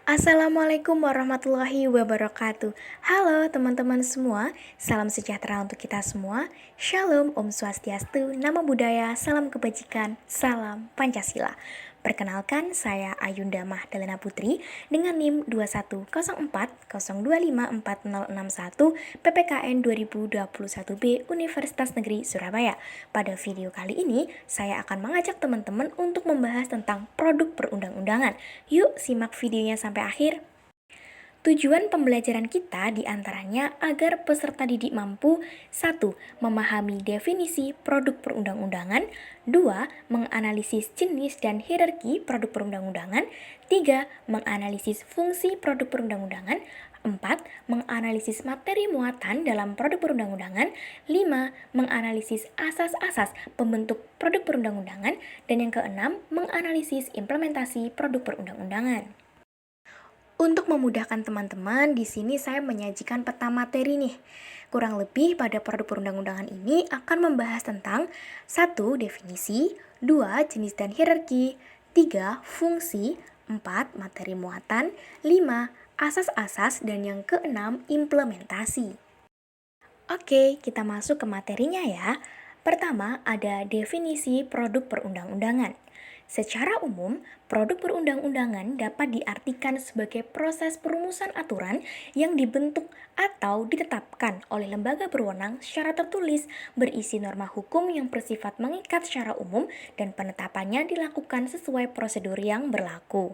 Assalamualaikum warahmatullahi wabarakatuh. Halo teman-teman semua, salam sejahtera untuk kita semua. Shalom, Om Swastiastu, Namo Buddhaya, salam kebajikan, salam Pancasila. Perkenalkan, saya Ayunda Mahdalena Putri dengan NIM 21040254061 PPKN 2021B Universitas Negeri Surabaya. Pada video kali ini, saya akan mengajak teman-teman untuk membahas tentang produk perundang-undangan. Yuk simak videonya sampai akhir. Tujuan pembelajaran kita diantaranya agar peserta didik mampu 1. Memahami definisi produk perundang-undangan 2. Menganalisis jenis dan hierarki produk perundang-undangan 3. Menganalisis fungsi produk perundang-undangan 4. Menganalisis materi muatan dalam produk perundang-undangan 5. Menganalisis asas-asas pembentuk produk perundang-undangan dan yang keenam, menganalisis implementasi produk perundang-undangan. Untuk memudahkan teman-teman, di sini saya menyajikan peta materi nih. Kurang lebih pada produk perundang-undangan ini akan membahas tentang 1. Definisi 2. Jenis dan hierarki 3. Fungsi 4. Materi muatan 5. Asas-asas dan yang keenam, implementasi. Oke, kita masuk ke materinya ya. Pertama, ada definisi produk perundang-undangan. Secara umum, produk perundang-undangan dapat diartikan sebagai proses perumusan aturan yang dibentuk atau ditetapkan oleh lembaga berwenang secara tertulis, berisi norma hukum yang bersifat mengikat secara umum dan penetapannya dilakukan sesuai prosedur yang berlaku.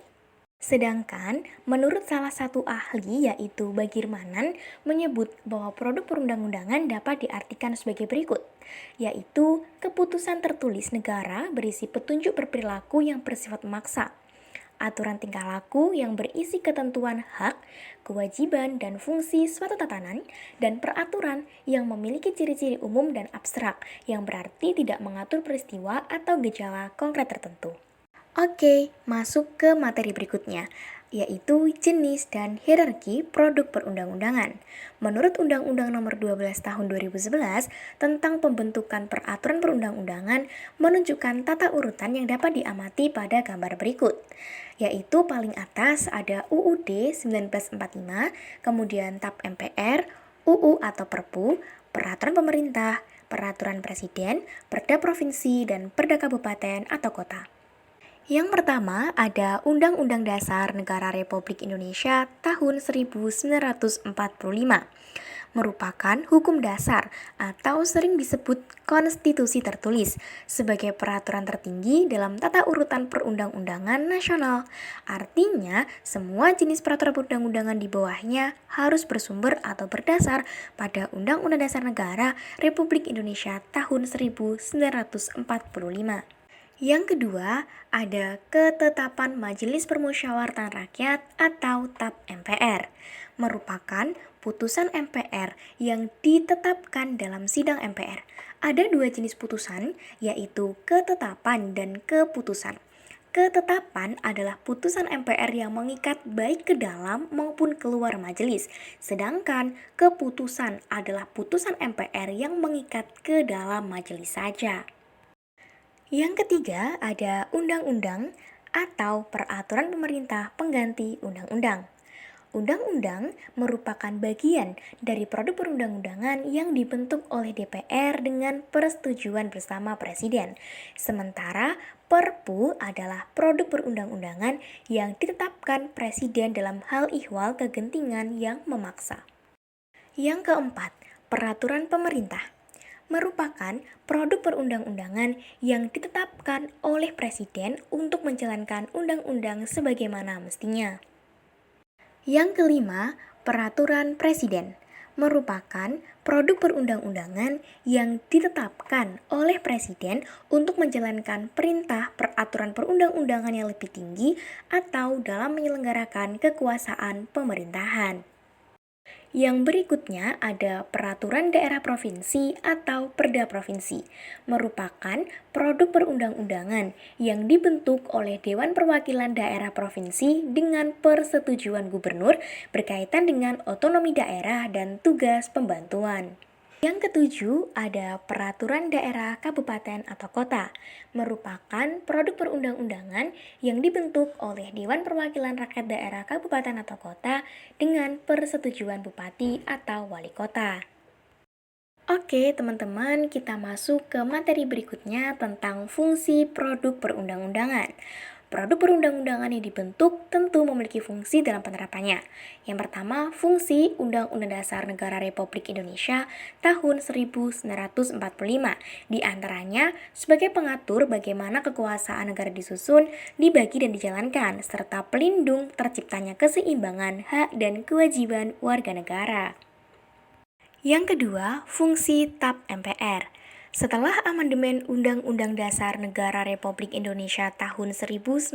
Sedangkan, menurut salah satu ahli yaitu Bagirmanan menyebut bahwa produk perundang-undangan dapat diartikan sebagai berikut, yaitu keputusan tertulis negara berisi petunjuk berperilaku yang bersifat memaksa, aturan tingkah laku yang berisi ketentuan hak, kewajiban, dan fungsi suatu tatanan, dan peraturan yang memiliki ciri-ciri umum dan abstrak yang berarti tidak mengatur peristiwa atau gejala konkret tertentu. Oke, masuk ke materi berikutnya, yaitu jenis dan hierarki produk perundang-undangan. Menurut Undang-Undang Nomor 12 Tahun 2011 tentang pembentukan peraturan perundang-undangan menunjukkan tata urutan yang dapat diamati pada gambar berikut, yaitu paling atas ada UUD 1945, kemudian TAP MPR, UU atau Perpu, Peraturan Pemerintah, Peraturan Presiden, Perda Provinsi, dan Perda Kabupaten atau Kota. Yang pertama ada Undang-Undang Dasar Negara Republik Indonesia tahun 1945, merupakan hukum dasar atau sering disebut konstitusi tertulis sebagai peraturan tertinggi dalam tata urutan perundang-undangan nasional. Artinya, semua jenis peraturan perundang-undangan di bawahnya harus bersumber atau berdasar pada Undang-Undang Dasar Negara Republik Indonesia tahun 1945. Yang kedua, ada Ketetapan Majelis Permusyawaratan Rakyat atau TAP MPR, merupakan putusan MPR yang ditetapkan dalam sidang MPR. Ada dua jenis putusan, yaitu ketetapan dan keputusan. Ketetapan adalah putusan MPR yang mengikat baik ke dalam maupun keluar majelis, sedangkan keputusan adalah putusan MPR yang mengikat ke dalam majelis saja. Yang ketiga ada undang-undang atau peraturan pemerintah pengganti undang-undang. Undang-undang merupakan bagian dari produk perundang-undangan yang dibentuk oleh DPR dengan persetujuan bersama Presiden. Sementara Perpu adalah produk perundang-undangan yang ditetapkan Presiden dalam hal ihwal kegentingan yang memaksa. Yang keempat, peraturan pemerintah merupakan produk perundang-undangan yang ditetapkan oleh Presiden untuk menjalankan undang-undang sebagaimana mestinya. Yang kelima, peraturan Presiden merupakan produk perundang-undangan yang ditetapkan oleh Presiden untuk menjalankan perintah peraturan perundang-undangan yang lebih tinggi atau dalam menyelenggarakan kekuasaan pemerintahan. Yang berikutnya ada Peraturan Daerah Provinsi atau Perda Provinsi, merupakan produk perundang-undangan yang dibentuk oleh Dewan Perwakilan Daerah Provinsi dengan persetujuan gubernur berkaitan dengan otonomi daerah dan tugas pembantuan. Yang ketujuh, ada peraturan daerah kabupaten atau kota, merupakan produk perundang-undangan yang dibentuk oleh Dewan Perwakilan Rakyat Daerah Kabupaten atau Kota dengan persetujuan bupati atau wali kota. Oke, teman-teman, kita masuk ke materi berikutnya tentang fungsi produk perundang-undangan. Produk perundang-undangan yang dibentuk tentu memiliki fungsi dalam penerapannya. Yang pertama, fungsi Undang-Undang Dasar Negara Republik Indonesia tahun 1945. Di antaranya, sebagai pengatur bagaimana kekuasaan negara disusun, dibagi dan dijalankan, serta pelindung terciptanya keseimbangan hak dan kewajiban warga negara. Yang kedua, fungsi TAP MPR. Setelah amandemen Undang-Undang Dasar Negara Republik Indonesia tahun 1945,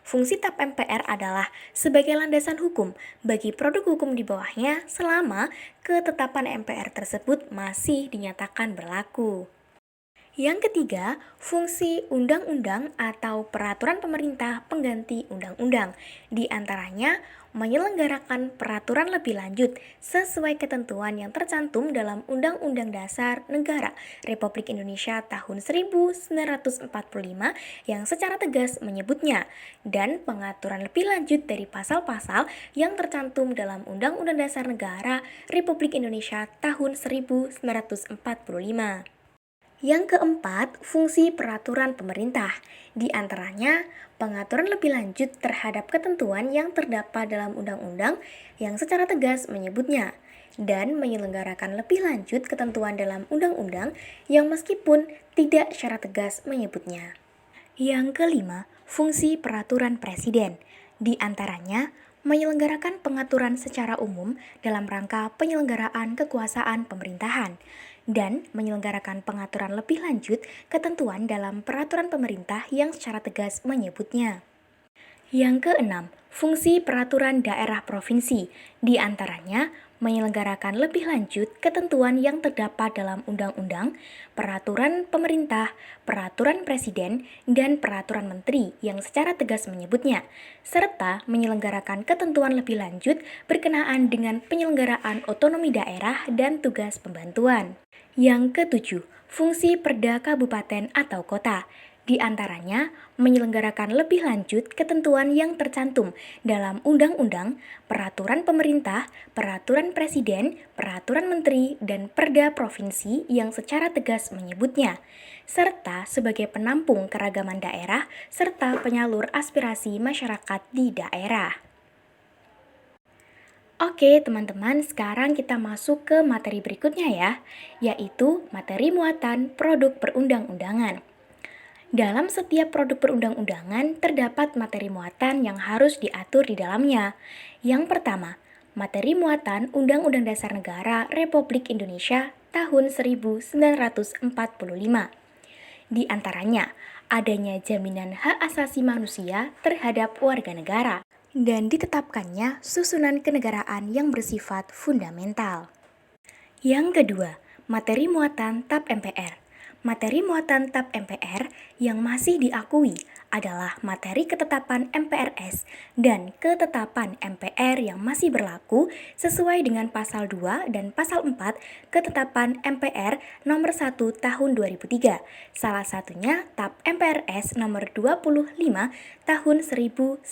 fungsi TAP MPR adalah sebagai landasan hukum bagi produk hukum di bawahnya selama ketetapan MPR tersebut masih dinyatakan berlaku. Yang ketiga, fungsi undang-undang atau peraturan pemerintah pengganti undang-undang. Di antaranya, menyelenggarakan peraturan lebih lanjut sesuai ketentuan yang tercantum dalam Undang-Undang Dasar Negara Republik Indonesia tahun 1945 yang secara tegas menyebutnya, dan pengaturan lebih lanjut dari pasal-pasal yang tercantum dalam Undang-Undang Dasar Negara Republik Indonesia tahun 1945. Yang keempat, fungsi peraturan pemerintah. Di antaranya, pengaturan lebih lanjut terhadap ketentuan yang terdapat dalam undang-undang yang secara tegas menyebutnya, dan menyelenggarakan lebih lanjut ketentuan dalam undang-undang yang meskipun tidak secara tegas menyebutnya. Yang kelima, fungsi peraturan presiden. Di antaranya, menyelenggarakan pengaturan secara umum dalam rangka penyelenggaraan kekuasaan pemerintahan, dan menyelenggarakan pengaturan lebih lanjut ketentuan dalam peraturan pemerintah yang secara tegas menyebutnya. Yang keenam, fungsi peraturan daerah provinsi, di antaranya menyelenggarakan lebih lanjut ketentuan yang terdapat dalam undang-undang, peraturan pemerintah, peraturan presiden, dan peraturan menteri yang secara tegas menyebutnya, serta menyelenggarakan ketentuan lebih lanjut berkenaan dengan penyelenggaraan otonomi daerah dan tugas pembantuan. Yang ketujuh, fungsi perda kabupaten atau kota. Di antaranya, menyelenggarakan lebih lanjut ketentuan yang tercantum dalam undang-undang, peraturan pemerintah, peraturan presiden, peraturan menteri, dan perda provinsi yang secara tegas menyebutnya, serta sebagai penampung keragaman daerah serta penyalur aspirasi masyarakat di daerah. Oke, teman-teman, sekarang kita masuk ke materi berikutnya ya, yaitu materi muatan produk perundang-undangan. Dalam setiap produk perundang-undangan terdapat materi muatan yang harus diatur di dalamnya. Yang pertama, materi muatan Undang-Undang Dasar Negara Republik Indonesia tahun 1945. Di antaranya, adanya jaminan hak asasi manusia terhadap warga negara dan ditetapkannya susunan kenegaraan yang bersifat fundamental. Yang kedua, materi muatan TAP MPR. Materi muatan TAP MPR yang masih diakui adalah materi ketetapan MPRS dan ketetapan MPR yang masih berlaku sesuai dengan pasal 2 dan pasal 4 ketetapan MPR nomor 1 tahun 2003. Salah satunya TAP MPRS nomor 25 tahun 1966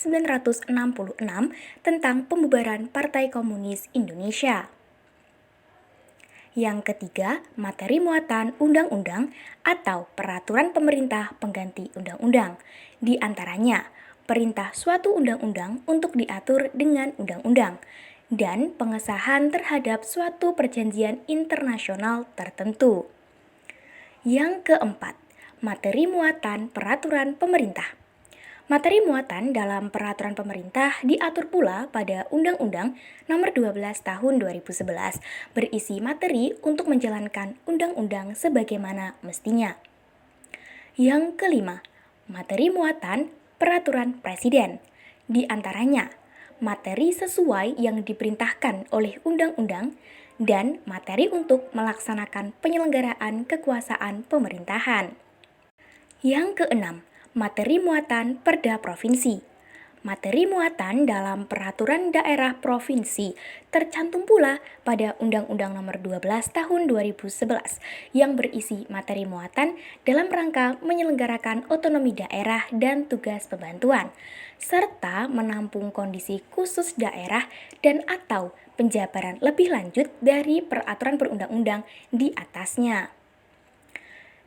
tentang pembubaran Partai Komunis Indonesia. Yang ketiga, materi muatan undang-undang atau peraturan pemerintah pengganti undang-undang. Di antaranya, perintah suatu undang-undang untuk diatur dengan undang-undang, dan pengesahan terhadap suatu perjanjian internasional tertentu. Yang keempat, materi muatan peraturan pemerintah. Materi muatan dalam peraturan pemerintah diatur pula pada Undang-Undang Nomor 12 Tahun 2011, berisi materi untuk menjalankan undang-undang sebagaimana mestinya. Yang kelima, materi muatan peraturan presiden. Di antaranya, materi sesuai yang diperintahkan oleh undang-undang dan materi untuk melaksanakan penyelenggaraan kekuasaan pemerintahan. Yang keenam, materi muatan perda provinsi. Materi muatan dalam peraturan daerah provinsi tercantum pula pada Undang-Undang Nomor 12 Tahun 2011 yang berisi materi muatan dalam rangka menyelenggarakan otonomi daerah dan tugas pembantuan, serta menampung kondisi khusus daerah dan atau penjabaran lebih lanjut dari peraturan perundang-undang di atasnya.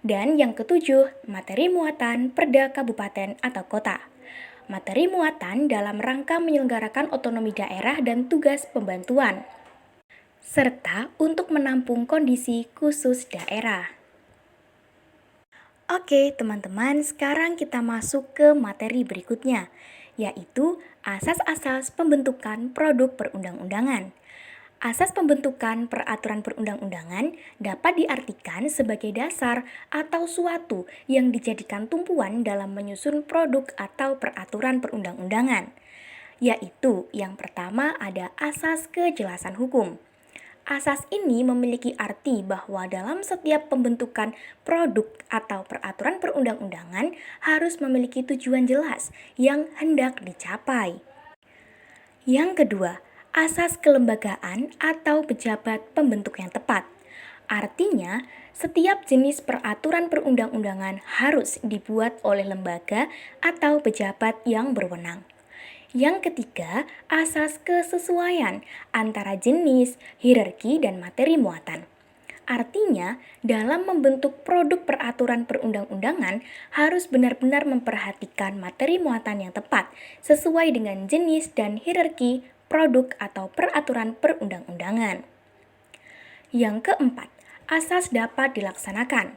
Dan yang ketujuh, materi muatan perda kabupaten atau kota. Materi muatan dalam rangka menyelenggarakan otonomi daerah dan tugas pembantuan, serta untuk menampung kondisi khusus daerah. Oke, teman-teman, sekarang kita masuk ke materi berikutnya, yaitu asas-asas pembentukan produk perundang-undangan. Asas pembentukan peraturan perundang-undangan dapat diartikan sebagai dasar atau suatu yang dijadikan tumpuan dalam menyusun produk atau peraturan perundang-undangan. Yaitu yang pertama ada asas kejelasan hukum. Asas ini memiliki arti bahwa dalam setiap pembentukan produk atau peraturan perundang-undangan harus memiliki tujuan jelas yang hendak dicapai. Yang kedua, asas kelembagaan atau pejabat pembentuk yang tepat. Artinya, setiap jenis peraturan perundang-undangan harus dibuat oleh lembaga atau pejabat yang berwenang. Yang ketiga, asas kesesuaian antara jenis, hierarki, dan materi muatan. Artinya, dalam membentuk produk peraturan perundang-undangan harus benar-benar memperhatikan materi muatan yang tepat sesuai dengan jenis dan hierarki produk atau peraturan perundang-undangan. Yang keempat, asas dapat dilaksanakan.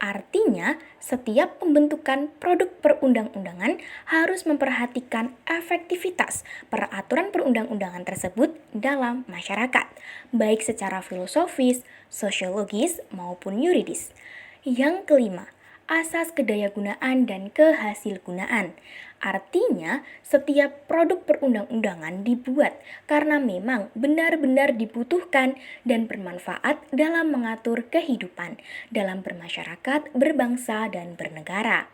Artinya, setiap pembentukan produk perundang-undangan harus memperhatikan efektivitas peraturan perundang-undangan tersebut dalam masyarakat, baik secara filosofis, sosiologis, maupun yuridis. Yang kelima, asas kedayagunaan dan kehasilgunaan. Artinya, setiap produk perundang-undangan dibuat karena memang benar-benar dibutuhkan dan bermanfaat dalam mengatur kehidupan, dalam bermasyarakat, berbangsa, dan bernegara.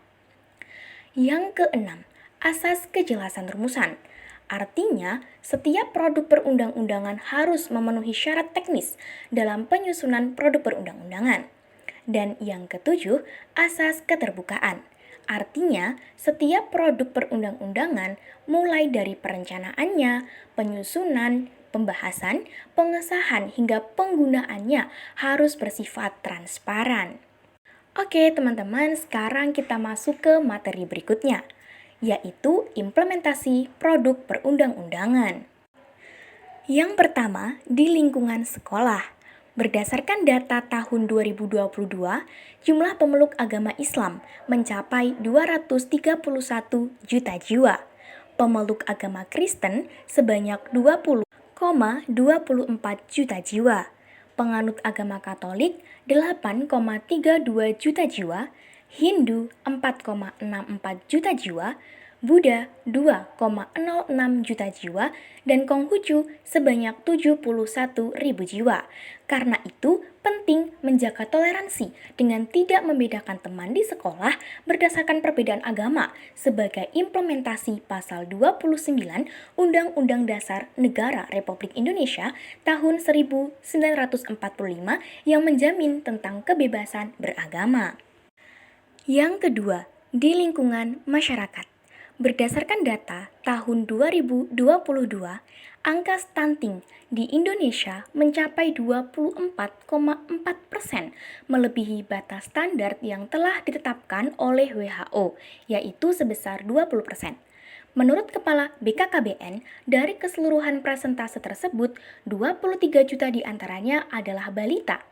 Yang keenam, asas kejelasan rumusan. Artinya, setiap produk perundang-undangan harus memenuhi syarat teknis dalam penyusunan produk perundang-undangan. Dan yang ketujuh, asas keterbukaan. Artinya, setiap produk perundang-undangan mulai dari perencanaannya, penyusunan, pembahasan, pengesahan hingga penggunaannya harus bersifat transparan. Oke, teman-teman, sekarang kita masuk ke materi berikutnya, yaitu implementasi produk perundang-undangan. Yang pertama, di lingkungan sekolah. Berdasarkan data tahun 2022, jumlah pemeluk agama Islam mencapai 231 juta jiwa. Pemeluk agama Kristen sebanyak 20,24 juta jiwa. Penganut agama Katolik 8,32 juta jiwa, Hindu 4,64 juta jiwa, Buddha 2,06 juta jiwa, dan Konghucu sebanyak 71.000 jiwa. Karena itu, penting menjaga toleransi dengan tidak membedakan teman di sekolah berdasarkan perbedaan agama sebagai implementasi pasal 29 Undang-Undang Dasar Negara Republik Indonesia tahun 1945 yang menjamin tentang kebebasan beragama. Yang kedua, di lingkungan masyarakat. Berdasarkan data tahun 2022, angka stunting di Indonesia mencapai 24,4%, melebihi batas standar yang telah ditetapkan oleh WHO, yaitu sebesar 20%. Menurut Kepala BKKBN, dari keseluruhan persentase tersebut, 23 juta diantaranya adalah balita.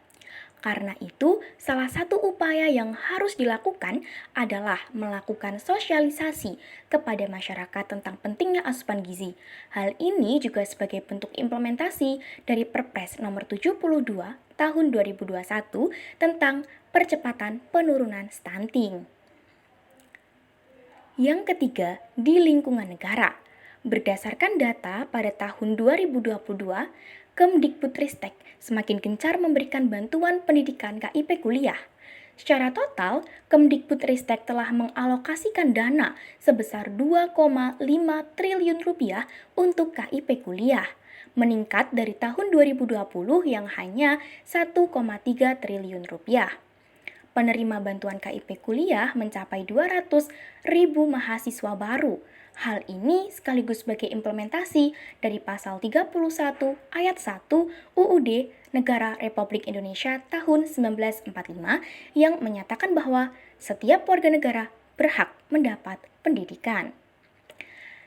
Karena itu, salah satu upaya yang harus dilakukan adalah melakukan sosialisasi kepada masyarakat tentang pentingnya asupan gizi. Hal ini juga sebagai bentuk implementasi dari Perpres Nomor 72 Tahun 2021 tentang percepatan penurunan stunting. Yang ketiga, di lingkungan negara. Berdasarkan data pada tahun 2022, Kemdikbudristek semakin gencar memberikan bantuan pendidikan KIP kuliah. Secara total, Kemdikbudristek telah mengalokasikan dana sebesar 2,5 triliun rupiah untuk KIP kuliah, meningkat dari tahun 2020 yang hanya 1,3 triliun rupiah. Penerima bantuan KIP kuliah mencapai 200 ribu mahasiswa baru. Hal ini sekaligus sebagai implementasi dari pasal 31 ayat 1 UUD Negara Republik Indonesia tahun 1945 yang menyatakan bahwa setiap warga negara berhak mendapat pendidikan.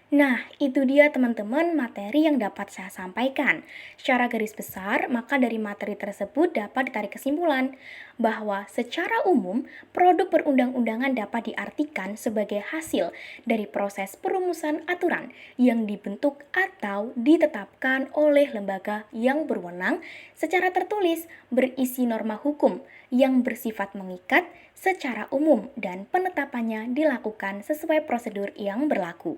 Nah, itu dia teman-teman materi yang dapat saya sampaikan. Secara garis besar, maka dari materi tersebut dapat ditarik kesimpulan bahwa secara umum, produk perundang-undangan dapat diartikan sebagai hasil dari proses perumusan aturan yang dibentuk atau ditetapkan oleh lembaga yang berwenang secara tertulis berisi norma hukum yang bersifat mengikat secara umum dan penetapannya dilakukan sesuai prosedur yang berlaku.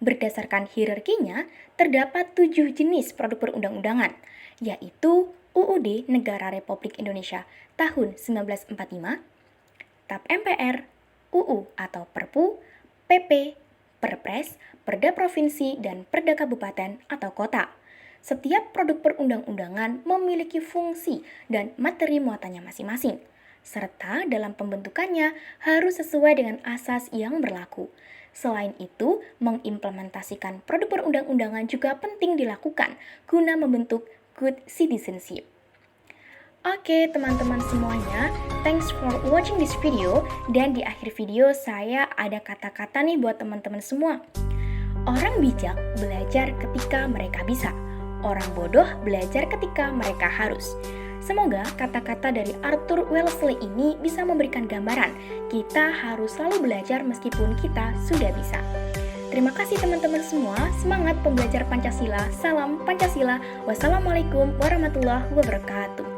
Berdasarkan hierarkinya, terdapat 7 jenis produk perundang-undangan, yaitu UUD Negara Republik Indonesia tahun 1945, TAP MPR, UU atau Perpu, PP, Perpres, Perda Provinsi, dan Perda Kabupaten atau Kota. Setiap produk perundang-undangan memiliki fungsi dan materi muatannya masing-masing, serta dalam pembentukannya harus sesuai dengan asas yang berlaku. Selain itu, mengimplementasikan produk perundang-undangan juga penting dilakukan guna membentuk good citizenship. Oke, teman-teman semuanya, thanks for watching this video. Dan di akhir video saya ada kata-kata nih buat teman-teman semua. Orang bijak belajar ketika mereka bisa. Orang bodoh belajar ketika mereka harus. Semoga kata-kata dari Arthur Wellesley ini bisa memberikan gambaran kita harus selalu belajar meskipun kita sudah bisa. Terima kasih teman-teman semua, semangat pembelajar Pancasila, salam Pancasila, wassalamualaikum warahmatullahi wabarakatuh.